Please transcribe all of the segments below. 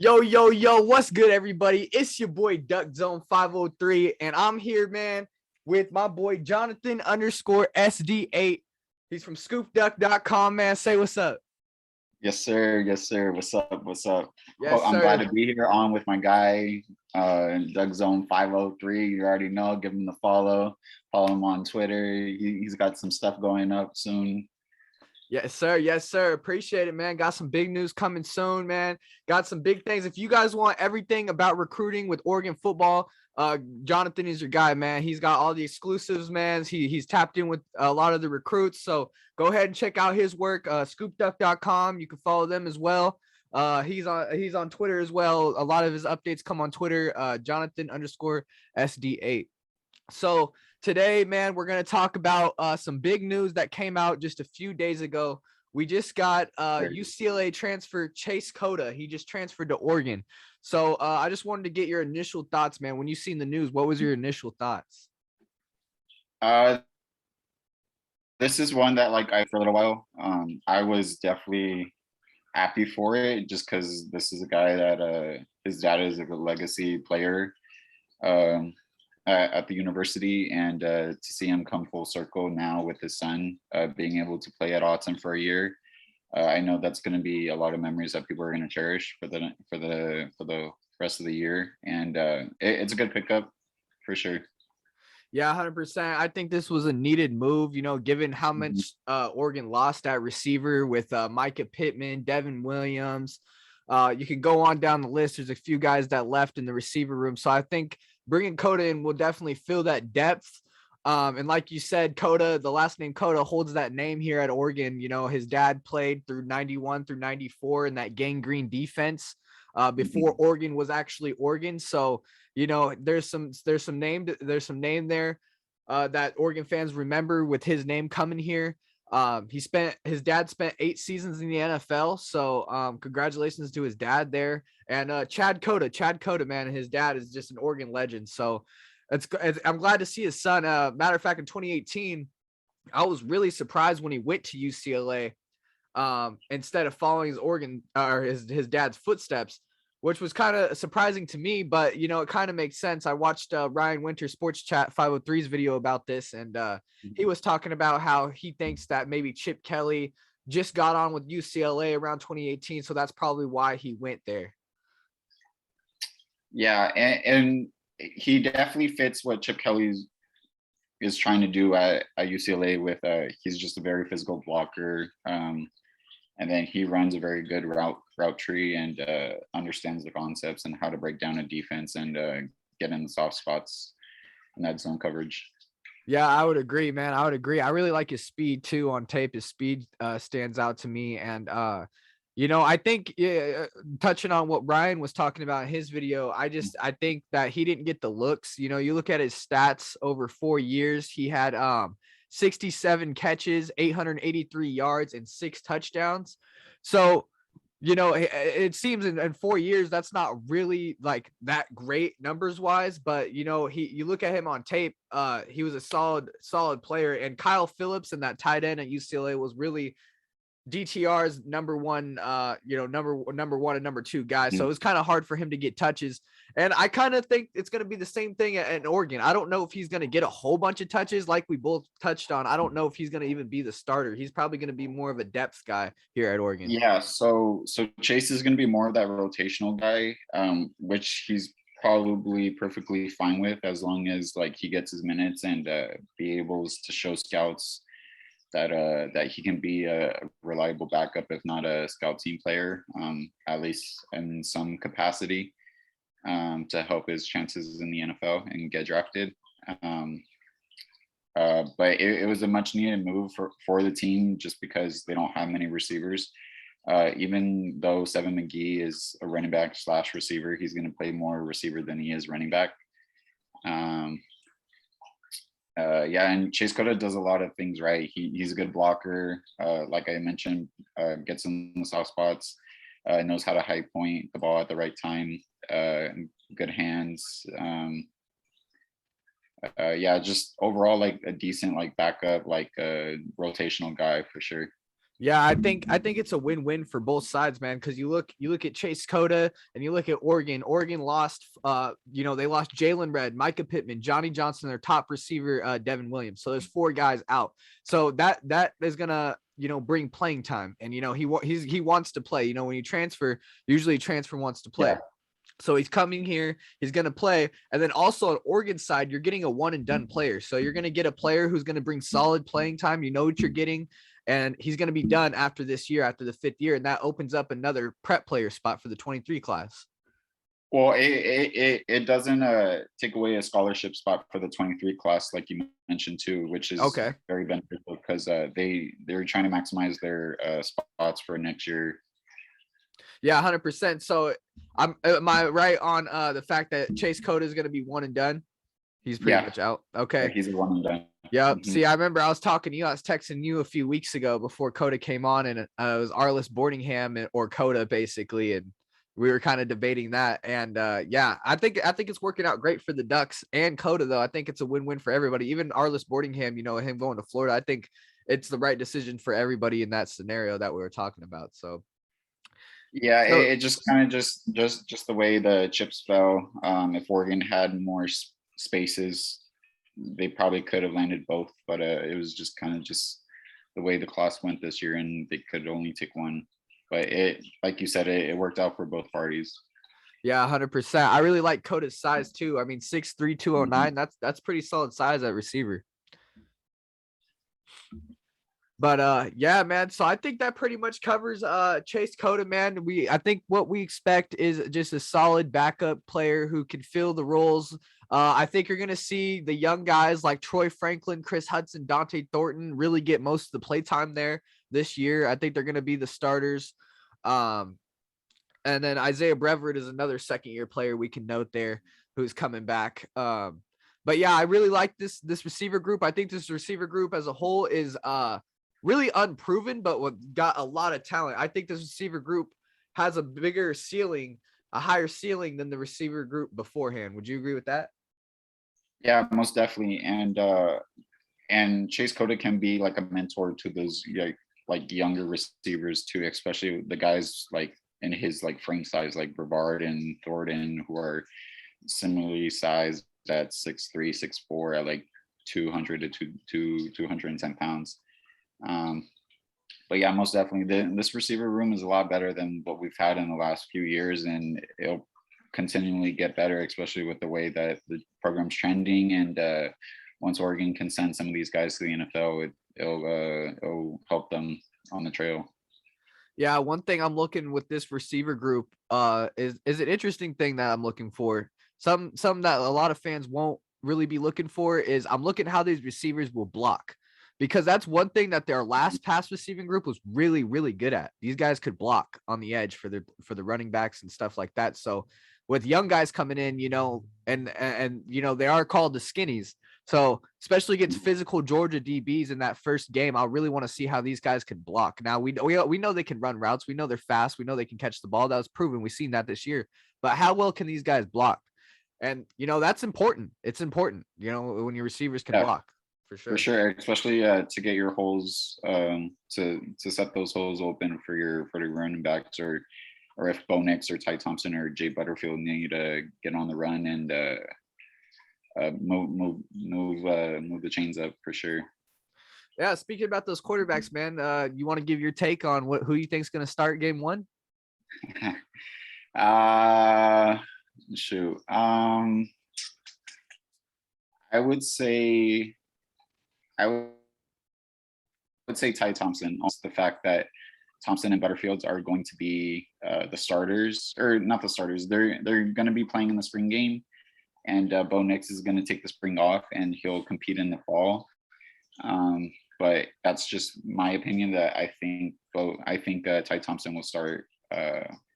Yo, what's good, everybody? It's your boy Duck Zone 503, and I'm here, man, with my boy Jonathan underscore SD8. He's from scoopduck.com, man. Say what's up. Yes, sir. Yes, sir. What's up? What's up? Yes, I'm glad sir. to be here on with my guy, Doug Zone 503. You already know. Give him the follow. Follow him on Twitter. He's got some stuff going up soon. Yes, sir. Yes, sir. Appreciate it, man. Got some big news coming soon, man. Got some big things. If you guys want everything about recruiting with Oregon football, Jonathan is your guy, man. He's got all the exclusives, man. He's tapped in with a lot of the recruits. So go ahead and check out his work, scoopduck.com. You can follow them as well. He's on Twitter as well. A lot of his updates come on Twitter, Jonathan underscore SD8. So today, man, we're going to talk about some big news that came out just a few days ago. We just got UCLA transfer Chase Cota. He just transferred to Oregon. So I just wanted to get your initial thoughts, man. When you seen the news, what was your initial thoughts? Uh, this is one that I for a little while. I was definitely happy for it just because this is a guy that his dad is a legacy player. At the university, and to see him come full circle now with his son being able to play at Autzen for a year, I know that's going to be a lot of memories that people are going to cherish for the rest of the year, and it's a good pickup for sure. Yeah, 100%. I think this was a needed move, given how Mhm. much Oregon lost at receiver with Micah Pittman, Devin Williams. You can go on down the list. There's a few guys that left in the receiver room. So I think bringing Cota in will definitely fill that depth. And like you said, Cota, the last name Cota holds that name here at Oregon. His dad played through 91 through 94 in that gang green defense before Oregon was actually Oregon. So, there's some name there that Oregon fans remember with his name coming here. His dad spent 8 seasons in the NFL. So congratulations to his dad there. And Chad Cota, man, his dad is just an Oregon legend. So I'm glad to see his son. Matter of fact, in 2018, I was really surprised when he went to UCLA instead of following his Oregon or his dad's footsteps, which was kind of surprising to me, but it kind of makes sense. I watched Ryan Winter Sports Chat 503's video about this, and he was talking about how he thinks that maybe Chip Kelly just got on with UCLA around 2018, so that's probably why he went there. Yeah, and he definitely fits what Chip Kelly is trying to do at UCLA with he's just a very physical blocker. And then he runs a very good route tree and understands the concepts and how to break down a defense and get in the soft spots in that zone coverage. Yeah, I would agree, man. I would agree. I really like his speed too on tape. His speed stands out to me. And, I think touching on what Ryan was talking about in his video, I think that he didn't get the looks. You look at his stats over 4 years, he had 67 catches, 883 yards, and 6 touchdowns. So, it seems in 4 years that's not really like that great numbers wise, but you look at him on tape, he was a solid player. And Kyle Phillips and that tight end at UCLA was really DTR's number one, number one and number 2 guys. So it was kind of hard for him to get touches. And I kind of think it's going to be the same thing at Oregon. I don't know if he's going to get a whole bunch of touches like we both touched on. I don't know if he's going to even be the starter. He's probably going to be more of a depth guy here at Oregon. Yeah, so Chase is going to be more of that rotational guy, which he's probably perfectly fine with as long as he gets his minutes and be able to show scouts that he can be a reliable backup, if not a scout team player, at least in some capacity, to help his chances in the NFL and get drafted. But it was a much needed move for the team just because they don't have many receivers. Even though Seven McGee is a running back / receiver, he's going to play more receiver than he is running back. And Chase Cota does a lot of things right. He's a good blocker. Like I mentioned, gets in the soft spots, knows how to high point the ball at the right time, good hands. Just overall a decent backup, a rotational guy for sure. Yeah, I think it's a win-win for both sides, man. Because you look at Chase Cota and you look at Oregon. Oregon lost, they lost Jalen Red, Micah Pittman, Johnny Johnson, their top receiver, Devin Williams. So there's 4 guys out. So that is gonna bring playing time, and he wants to play. When you transfer, usually transfer wants to play. Yeah. So he's coming here, he's going to play. And then also on Oregon side, you're getting a one and done player. So you're going to get a player who's going to bring solid playing time. You know what you're getting. And he's going to be done after this year, after the 5th year. And that opens up another prep player spot for the 23 class. Well, it doesn't take away a scholarship spot for the 23 class, like you mentioned too, which is Okay. very beneficial because they're trying to maximize their spots for next year. Yeah, 100%. So am I right on the fact that Chase Cota is going to be one and done? He's pretty much out. Okay. He's a one and done. Yep. See, I remember I was talking to you. I was texting you a few weeks ago before Cota came on, and it was Arliss Boardingham or Cota basically, and we were kind of debating that. And yeah, I think it's working out great for the Ducks and Cota though. I think it's a win-win for everybody. Even Arliss Boardingham, him going to Florida. I think it's the right decision for everybody in that scenario that we were talking about. So Yeah, so it just kind of just the way the chips fell. If Oregon had more spaces, they probably could have landed both, but it was just kind of just the way the class went this year, and they could only take one. But like you said, it worked out for both parties. yeah, 100%. I really like Cota's size too. I mean, 6'3", 209. That's pretty solid size at receiver. But yeah, man. So I think that pretty much covers Chase Cota, man. I think what we expect is just a solid backup player who can fill the roles. I think you're gonna see the young guys like Troy Franklin, Chris Hudson, Dante Thornton really get most of the play time there this year. I think they're gonna be the starters. And then Isaiah Brevoort is another second-year player we can note there who's coming back. But yeah, I really like this receiver group. I think this receiver group as a whole is really unproven, but got a lot of talent. I think this receiver group has a bigger ceiling, a higher ceiling than the receiver group beforehand. Would you agree with that? Yeah, most definitely. And Chase Cota can be like a mentor to those like younger receivers too, especially the guys like in his like frame size, like Brevard and Thornton, who are similarly sized at 6'3", 6'4", at like 200 to 210 pounds. But yeah, most definitely, this receiver room is a lot better than what we've had in the last few years, and it'll continually get better, especially with the way that the program's trending. And once Oregon can send some of these guys to the NFL, it'll help them on the trail. Yeah, one thing I'm looking with this receiver group is an interesting thing that I'm looking for. Some that a lot of fans won't really be looking for is I'm looking how these receivers will block. Because that's one thing that their last pass receiving group was really, really good at. These guys could block on the edge for the running backs and stuff like that. So with young guys coming in, and they are called the skinnies. So especially against physical Georgia DBs in that first game, I really want to see how these guys can block. Now we know they can run routes. We know they're fast. We know they can catch the ball. That was proven. We've seen that this year. But how well can these guys block? And that's important. It's important, when your receivers can block. For sure, especially to get your holes, to set those holes open for your running backs, or if Bo Nix or Ty Thompson or Jay Butterfield need to get on the run and move the chains up for sure. Yeah, speaking about those quarterbacks, man, you want to give your take on who you think is going to start game one? Shoot. I would say Ty Thompson. Also, the fact that Thompson and Butterfields are going to be the starters, or not the starters. They're going to be playing in the spring game, and Bo Nix is going to take the spring off, and he'll compete in the fall. But that's just my opinion. That I think Ty Thompson will start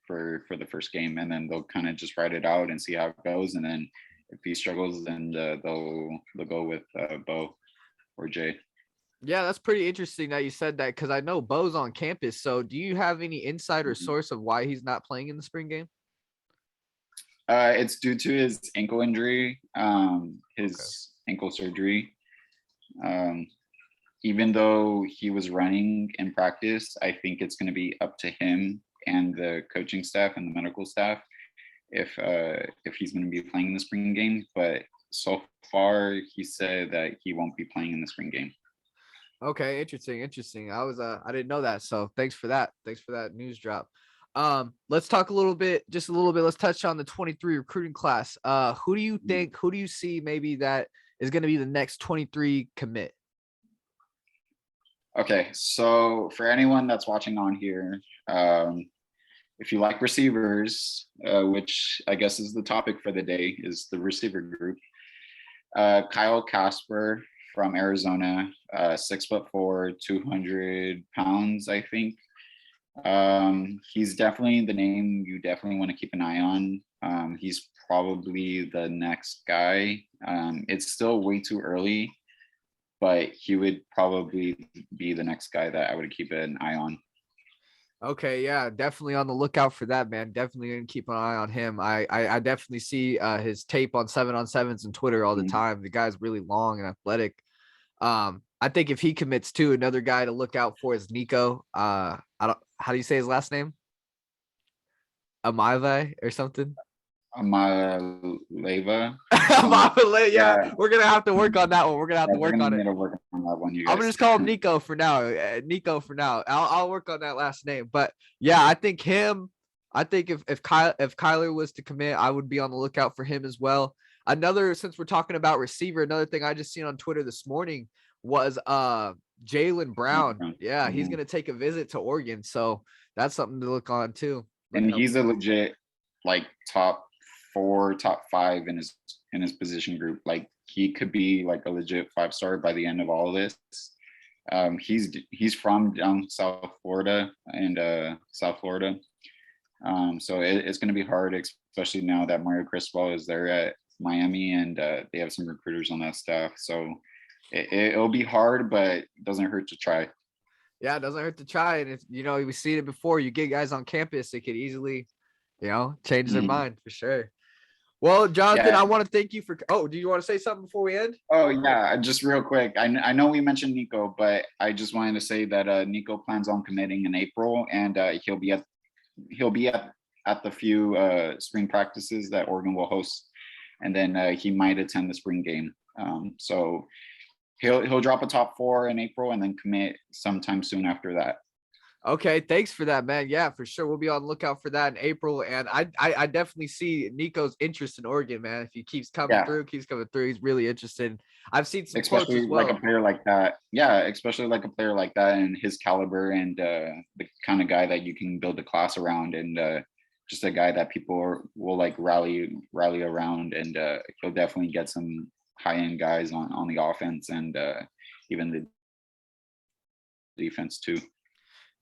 for the first game, and then they'll kind of just ride it out and see how it goes. And then if he struggles, then they'll go with Bo or Jay. Yeah, that's pretty interesting that you said that, because I know Bo's on campus. So do you have any insider source of why he's not playing in the spring game? It's due to his ankle injury, his ankle surgery. even though he was running in practice, I think it's going to be up to him and the coaching staff and the medical staff if he's going to be playing in the spring game. But so far, he said that he won't be playing in the spring game. Okay, interesting. I didn't know that. So thanks for that. Thanks for that news drop. Let's talk just a little bit. Let's touch on the 23 recruiting class. Who do you see maybe that is going to be the next 23 commit? Okay, so for anyone that's watching on here, if you like receivers, which I guess is the topic for the day, is the receiver group. Kyle Casper from Arizona, 6'4", 200 pounds, I think. He's definitely the name you definitely want to keep an eye on. He's probably the next guy. It's still way too early, but he would probably be the next guy that I would keep an eye on. Okay, yeah, definitely on the lookout for that, man. Definitely gonna keep an eye on him. I definitely see his tape on 7-on-7s and Twitter all the time. The guy's really long and athletic. I think if he commits to, another guy to look out for is Nico. I don't how do you say his last name? Amave or something? Amaleva. Yeah, we're gonna have to work on that one. We're gonna have to We're work on gonna it. need to work on that one, you I'm gonna guys. just call him Nico for now. Nico for now. I'll work on that last name. But yeah, I think him. I think if Kyler was to commit, I would be on the lookout for him as well. Since we're talking about receiver, another thing I just seen on Twitter this morning was Jalen Brown. Yeah, he's gonna take a visit to Oregon, so that's something to look on too. And he's a legit like top 4, top 5 in his position group. Like he could be like a legit 5-star by the end of all of this. He's from down South Florida and South Florida. So it's going to be hard, especially now that Mario Cristobal is there at Miami and they have some recruiters on that staff. So it'll be hard, but it doesn't hurt to try. Yeah, it doesn't hurt to try. And if we've seen it before, you get guys on campus, it could easily, change their mind for sure. Well, Jonathan, Yeah. I want to thank you for. Oh, do you want to say something before we end? Oh yeah, just real quick. I know we mentioned Nico, but I just wanted to say that Nico plans on committing in April, and he'll be at the few spring practices that Oregon will host, and then he might attend the spring game. So he'll drop a top 4 in April and then commit sometime soon after that. Okay, thanks for that, man. Yeah, for sure. We'll be on the lookout for that in April. And I definitely see Nico's interest in Oregon, man. If he keeps coming through, he's really interested. I've seen some quotes as well. Like a player like that. Yeah, especially like a player like that and his caliber and the kind of guy that you can build a class around and just a guy that people will like rally around, and he'll definitely get some high-end guys on the offense and even the defense too.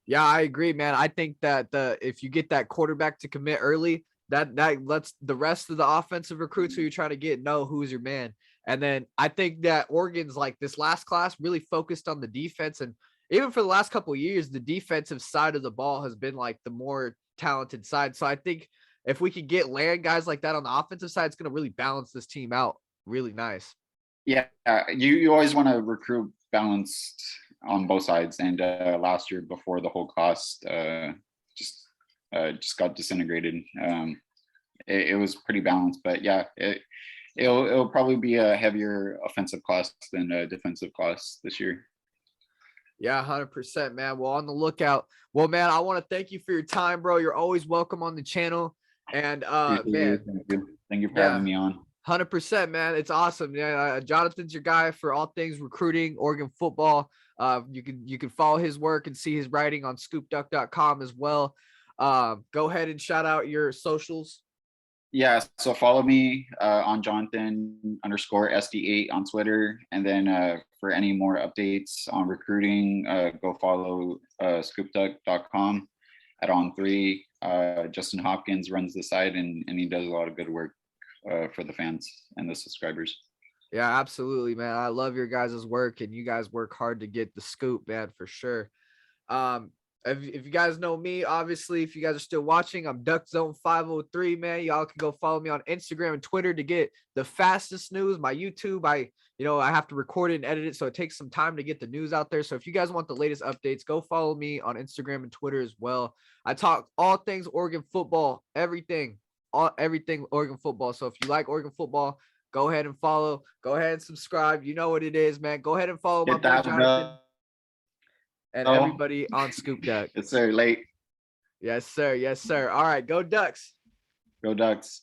Yeah, I agree, man. I think that if you get that quarterback to commit early, that lets the rest of the offensive recruits who you're trying to get know who's your man. And then I think that Oregon's like this last class really focused on the defense, and even for the last couple of years, the defensive side of the ball has been like the more talented side. So I think if we could get land guys like that on the offensive side, it's going to really balance this team out really nice. Yeah, you always want to recruit balanced on both sides, and last year before the whole class just got disintegrated. It was pretty balanced, but yeah, it'll probably be a heavier offensive class than a defensive class this year. Yeah, 100%, man. Well, on the lookout. Well, man, I want to thank you for your time, bro. You're always welcome on the channel. And man, thank you for having me on. 100%, man. It's awesome. Yeah, Jonathan's your guy for all things recruiting, Oregon football. You can follow his work and see his writing on scoopduck.com as well. Go ahead and shout out your socials. Yeah, so follow me on Jonathan_SD8 on Twitter, and then for any more updates on recruiting, go follow scoopduck.com at On3. Justin Hopkins runs the site, and he does a lot of good work for the fans and the subscribers. Yeah, absolutely, man. I love your guys' work, and you guys work hard to get the scoop, man, for sure. If you guys know me, obviously, if you guys are still watching, I'm Duck Zone 503, man. Y'all can go follow me on Instagram and Twitter to get the fastest news. My YouTube, I have to record it and edit it, so it takes some time to get the news out there. So if you guys want the latest updates, go follow me on Instagram and Twitter as well. I talk all things Oregon football, everything Oregon football. So if you like Oregon football, go ahead and follow. Go ahead and subscribe. You know what it is, man. Go ahead and follow my Get boy that Jonathan and bell. everybody on Scoop Duck. It's very late. Yes, sir. Yes, sir. All right, go Ducks. Go Ducks.